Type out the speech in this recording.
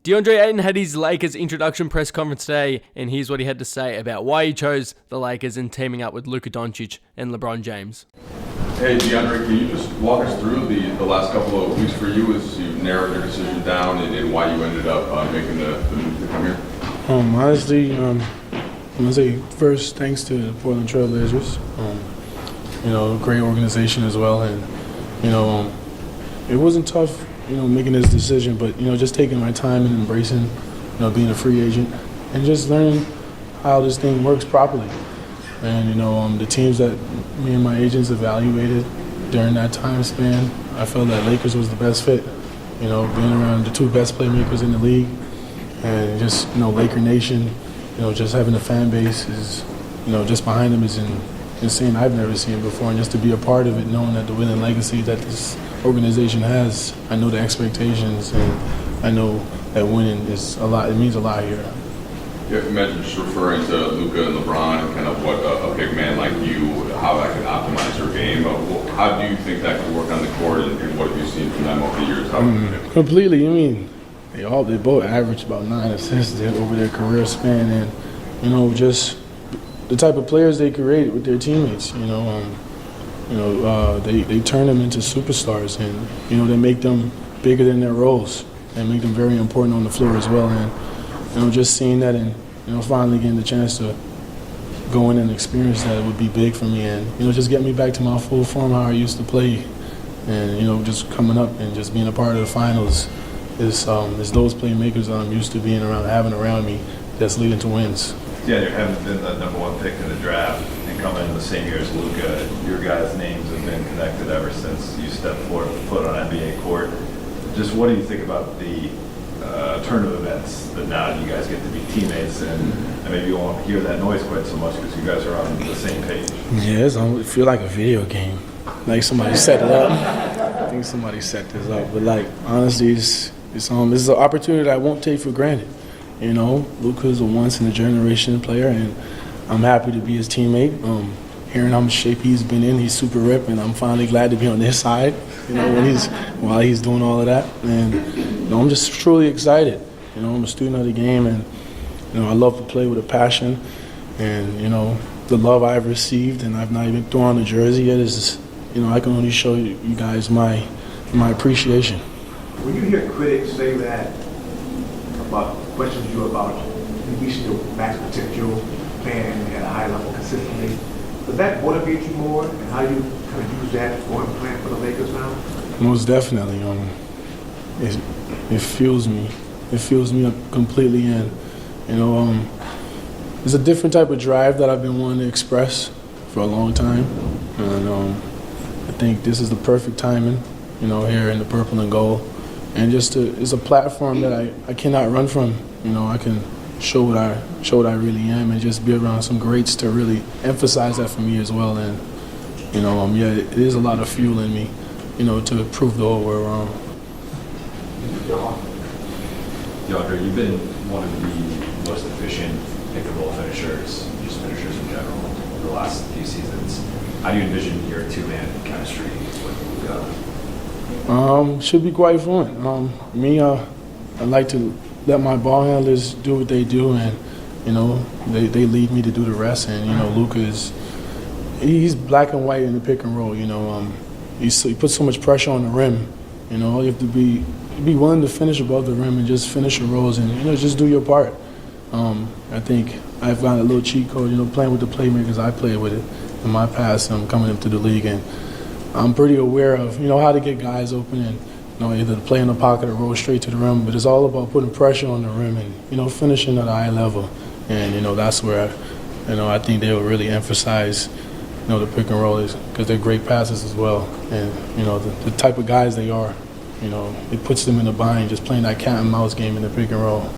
DeAndre Ayton had his Lakers introduction press conference today, and here's what he had to say about why he chose the Lakers and teaming up with Luka Doncic and LeBron James. Hey DeAndre, can you just walk us through the last couple of weeks for you as you narrowed your decision down and why you ended up making the move to come here? Honestly, I'm gonna say first thanks to the Portland Trail Blazers. Great organization as well, and it wasn't tough, making this decision, but just taking my time and embracing, being a free agent and just learning how this thing works properly. And the teams that me and my agents evaluated during that time span, I felt that Lakers was the best fit. Being around the two best playmakers in the league, and just Laker Nation, just having a fan base is, just behind them is insane. I've never seen it before, and just to be a part of it, knowing that the winning legacy that this organization has, I know the expectations, and I know that winning is a lot. It means a lot here. You imagine just referring to Luka and LeBron and kind of what a big man like you, how that could optimize your game. How do you think that could work on the court, and what have you seen from them over the years? Completely. They both averaged about 9 assists over their career span, and just the type of players they create with their teammates. They turn them into superstars, and they make them bigger than their roles and make them very important on the floor as well. And just seeing that and finally getting the chance to go in and experience that would be big for me, and just get me back to my full form how I used to play, and just coming up and just being a part of the finals is those playmakers that I'm used to having around me that's leading to wins. Yeah, you haven't been the number one pick in the draft and coming in the same year as Luka. Your guys' names have been connected ever since you stepped foot on NBA court. Just what do you think about the turn of events that now you guys get to be teammates, and maybe you won't hear that noise quite so much because you guys are on the same page? Yeah, it feels like a video game. Like somebody set it up. I think somebody set this up. But honestly, this is an opportunity that I won't take for granted. Luka's a once-in-a-generation player, and I'm happy to be his teammate. Hearing how much shape he's been in, he's super ripped, and I'm finally glad to be on his side, while he's doing all of that. And I'm just truly excited. I'm a student of the game, and I love to play with a passion. And the love I've received, and I've not even thrown on the jersey yet, is I can only show you guys my appreciation. When you hear critics say that about questions you about reaching your max potential, playing at a high level consistently, does that motivate you more, and how you kind of use that for and plan for the Lakers now? Most definitely. It fuels me. It fuels me up completely, and it's a different type of drive that I've been wanting to express for a long time, and I think this is the perfect timing, here in the purple and gold, and it's a platform that I cannot run from. I can show what I really am, and just be around some greats to really emphasize that for me as well. And it is a lot of fuel in me, to prove the whole world wrong. DeAndre, you've been one of the most efficient pick-and-roll finishers, just finishers in general, over the last few seasons. How do you envision your two-man chemistry with Luka? Should be quite fun. I like to let my ball handlers do what they do, and they lead me to do the rest. And Luka he's black and white in the pick and roll. He puts so much pressure on the rim. You have to be willing to finish above the rim and just finish your rolls, and just do your part. I think I've got a little cheat code, playing with the playmakers I played with it in my past, coming into the league, and I'm pretty aware of how to get guys open and either play in the pocket or roll straight to the rim. But it's all about putting pressure on the rim and finishing at a high level, and that's where I think they will really emphasize the pick and roll, is because they're great passes as well, and the type of guys they are. It puts them in a bind just playing that cat and mouse game in the pick and roll.